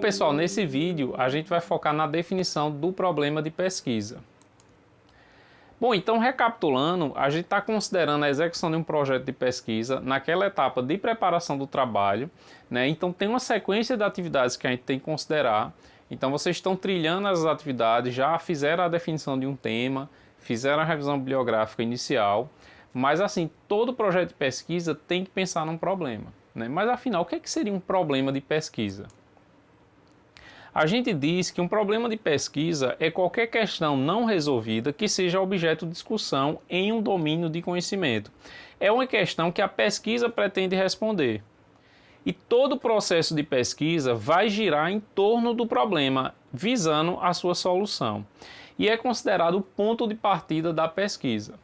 pessoal, nesse vídeo a gente vai focar na definição do problema de pesquisa. Bom, então recapitulando, a gente está considerando a execução de um projeto de pesquisa naquela etapa de preparação do trabalho, né? Então tem uma sequência de atividades que a gente tem que considerar. Então vocês estão trilhando as atividades, já fizeram a definição de um tema, fizeram a revisão bibliográfica inicial, mas assim, todo projeto de pesquisa tem que pensar num problema, né? Mas afinal, o que seria um problema de pesquisa? A gente diz que um problema de pesquisa é qualquer questão não resolvida que seja objeto de discussão em um domínio de conhecimento. É uma questão que a pesquisa pretende responder. E todo o processo de pesquisa vai girar em torno do problema, visando a sua solução. E é considerado o ponto de partida da pesquisa.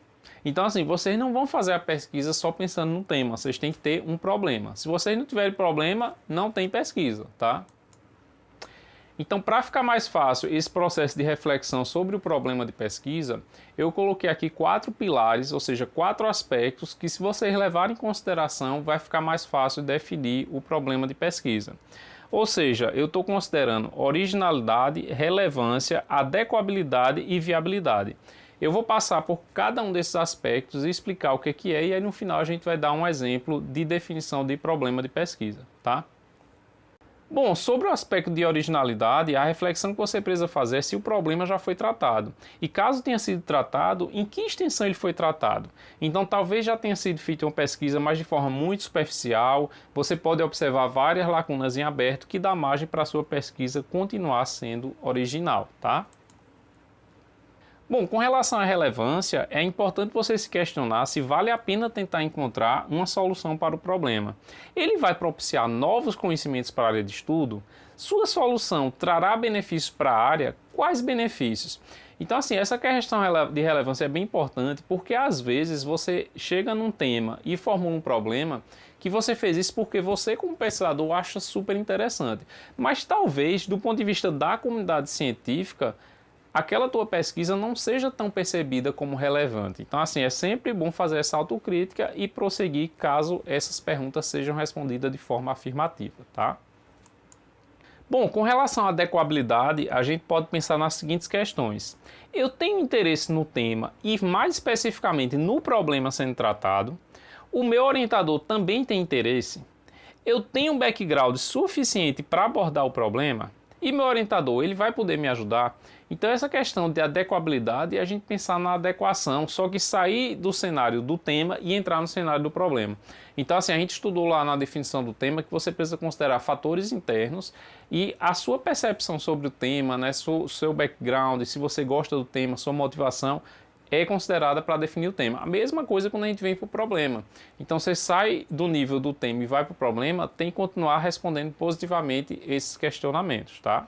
Então, assim, vocês não vão fazer a pesquisa só pensando no tema, vocês têm que ter um problema. Se vocês não tiverem problema, não tem pesquisa, tá? Então, para ficar mais fácil esse processo de reflexão sobre o problema de pesquisa, eu coloquei aqui 4 pilares, ou seja, 4 aspectos que, se vocês levarem em consideração, vai ficar mais fácil definir o problema de pesquisa. Ou seja, eu estou considerando originalidade, relevância, adequabilidade e viabilidade. Eu vou passar por cada um desses aspectos e explicar o que é, e aí no final a gente vai dar um exemplo de definição de problema de pesquisa, tá? Bom, sobre o aspecto de originalidade, a reflexão que você precisa fazer é se o problema já foi tratado. E caso tenha sido tratado, em que extensão ele foi tratado? Então talvez já tenha sido feita uma pesquisa, mas de forma muito superficial. Você pode observar várias lacunas em aberto que dá margem para a sua pesquisa continuar sendo original, tá? Bom, com relação à relevância, é importante você se questionar se vale a pena tentar encontrar uma solução para o problema. Ele vai propiciar novos conhecimentos para a área de estudo? Sua solução trará benefícios para a área? Quais benefícios? Então, assim, essa questão de relevância é bem importante porque, às vezes, você chega num tema e formula um problema que você fez isso porque você, como pesquisador, acha super interessante. Mas, talvez, do ponto de vista da comunidade científica, aquela tua pesquisa não seja tão percebida como relevante. Então, assim, é sempre bom fazer essa autocrítica e prosseguir caso essas perguntas sejam respondidas de forma afirmativa, tá? Bom, com relação à adequabilidade, a gente pode pensar nas seguintes questões. Eu tenho interesse no tema e, mais especificamente, no problema sendo tratado. O meu orientador também tem interesse. Eu tenho um background suficiente para abordar o problema. E meu orientador, ele vai poder me ajudar? Então essa questão de adequabilidade é a gente pensar na adequação, só que sair do cenário do tema e entrar no cenário do problema. Então assim, a gente estudou lá na definição do tema que você precisa considerar fatores internos e a sua percepção sobre o tema, né, seu background, se você gosta do tema, sua motivação, é considerada para definir o tema. A mesma coisa quando a gente vem para o problema. Então você sai do nível do tema e vai para o problema, tem que continuar respondendo positivamente esses questionamentos, tá?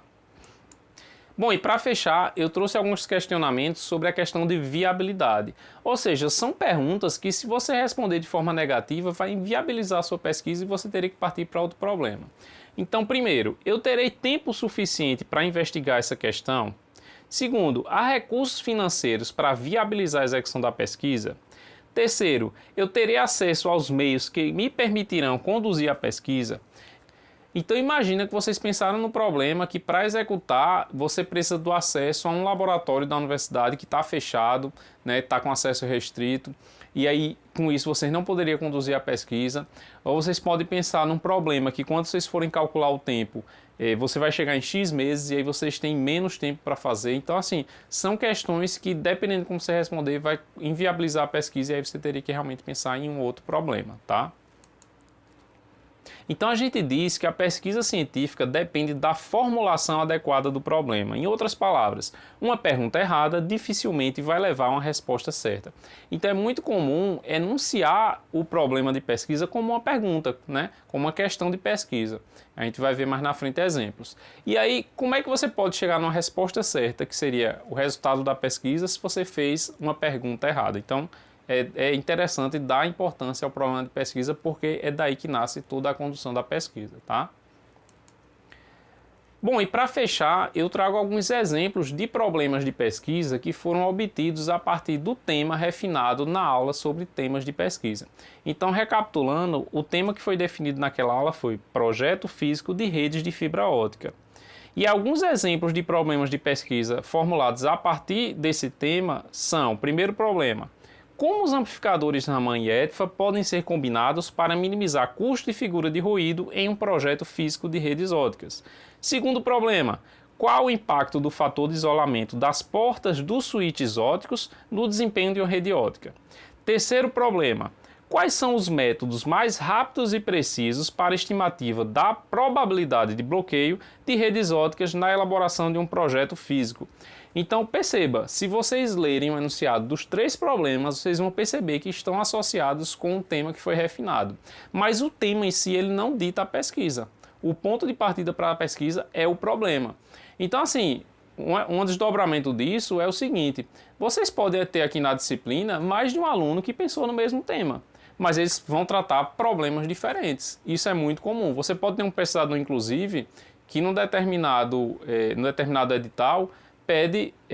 Bom, e para fechar, eu trouxe alguns questionamentos sobre a questão de viabilidade. Ou seja, são perguntas que, se você responder de forma negativa, vai inviabilizar a sua pesquisa e você teria que partir para outro problema. Então, primeiro, eu terei tempo suficiente para investigar essa questão? Segundo, há recursos financeiros para viabilizar a execução da pesquisa? Terceiro, eu terei acesso aos meios que me permitirão conduzir a pesquisa? Então imagina que vocês pensaram no problema que, para executar, você precisa do acesso a um laboratório da universidade que está fechado, né, está com acesso restrito, e aí com isso vocês não poderiam conduzir a pesquisa. Ou vocês podem pensar num problema que, quando vocês forem calcular o tempo, você vai chegar em X meses e aí vocês têm menos tempo para fazer. Então, assim, são questões que, dependendo de como você responder, vai inviabilizar a pesquisa e aí você teria que realmente pensar em um outro problema, tá? Então a gente diz que a pesquisa científica depende da formulação adequada do problema. Em outras palavras, uma pergunta errada dificilmente vai levar a uma resposta certa. Então é muito comum enunciar o problema de pesquisa como uma pergunta, né? Como uma questão de pesquisa. A gente vai ver mais na frente exemplos. E aí, como é que você pode chegar numa resposta certa, que seria o resultado da pesquisa, se você fez uma pergunta errada? Então, é interessante dar importância ao problema de pesquisa, porque é daí que nasce toda a condução da pesquisa, tá? Bom, e para fechar, eu trago alguns exemplos de problemas de pesquisa que foram obtidos a partir do tema refinado na aula sobre temas de pesquisa. Então, recapitulando, o tema que foi definido naquela aula foi Projeto Físico de Redes de Fibra Óptica. E alguns exemplos de problemas de pesquisa formulados a partir desse tema são: primeiro problema, como os amplificadores Raman e EDFA podem ser combinados para minimizar custo e figura de ruído em um projeto físico de redes óticas? Segundo problema, qual o impacto do fator de isolamento das portas dos switches óticos no desempenho de uma rede ótica? Terceiro problema, quais são os métodos mais rápidos e precisos para a estimativa da probabilidade de bloqueio de redes óticas na elaboração de um projeto físico? Então perceba, se vocês lerem o enunciado dos 3 problemas, vocês vão perceber que estão associados com o tema que foi refinado. Mas o tema em si ele não dita a pesquisa. O ponto de partida para a pesquisa é o problema. Então assim, um desdobramento disso é o seguinte: vocês podem ter aqui na disciplina mais de um aluno que pensou no mesmo tema, mas eles vão tratar problemas diferentes. Isso é muito comum. Você pode ter um pesquisador, inclusive, que num determinado edital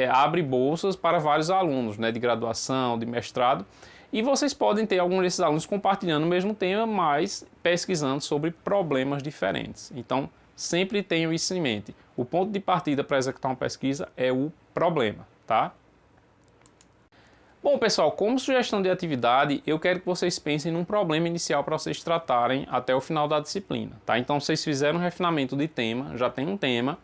abre bolsas para vários alunos, né, de graduação, de mestrado, e vocês podem ter alguns desses alunos compartilhando o mesmo tema, mas pesquisando sobre problemas diferentes. Então, sempre tenham isso em mente. O ponto de partida para executar uma pesquisa é o problema, tá? Bom, pessoal, como sugestão de atividade, eu quero que vocês pensem num problema inicial para vocês tratarem até o final da disciplina, tá? Então, vocês fizeram um refinamento de tema, já tem um tema,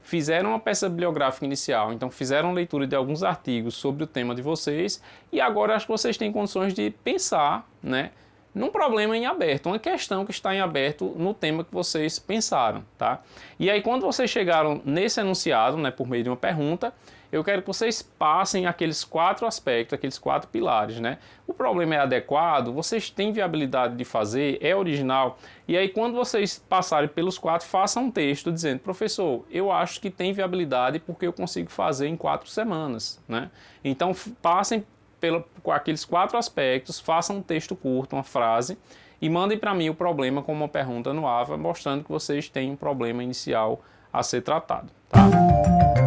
fizeram uma peça bibliográfica inicial, então fizeram leitura de alguns artigos sobre o tema de vocês, e agora acho que vocês têm condições de pensar, né, num problema em aberto, uma questão que está em aberto no tema que vocês pensaram, tá? E aí quando vocês chegaram nesse enunciado, né, por meio de uma pergunta, eu quero que vocês passem aqueles 4 aspectos, aqueles 4 pilares, né? O problema é adequado, vocês têm viabilidade de fazer, é original, e aí quando vocês passarem pelos 4, façam um texto dizendo: professor, eu acho que tem viabilidade porque eu consigo fazer em 4 semanas, né? Então passem com aqueles 4 aspectos, façam um texto curto, uma frase, e mandem para mim o problema com uma pergunta no AVA, mostrando que vocês têm um problema inicial a ser tratado, tá?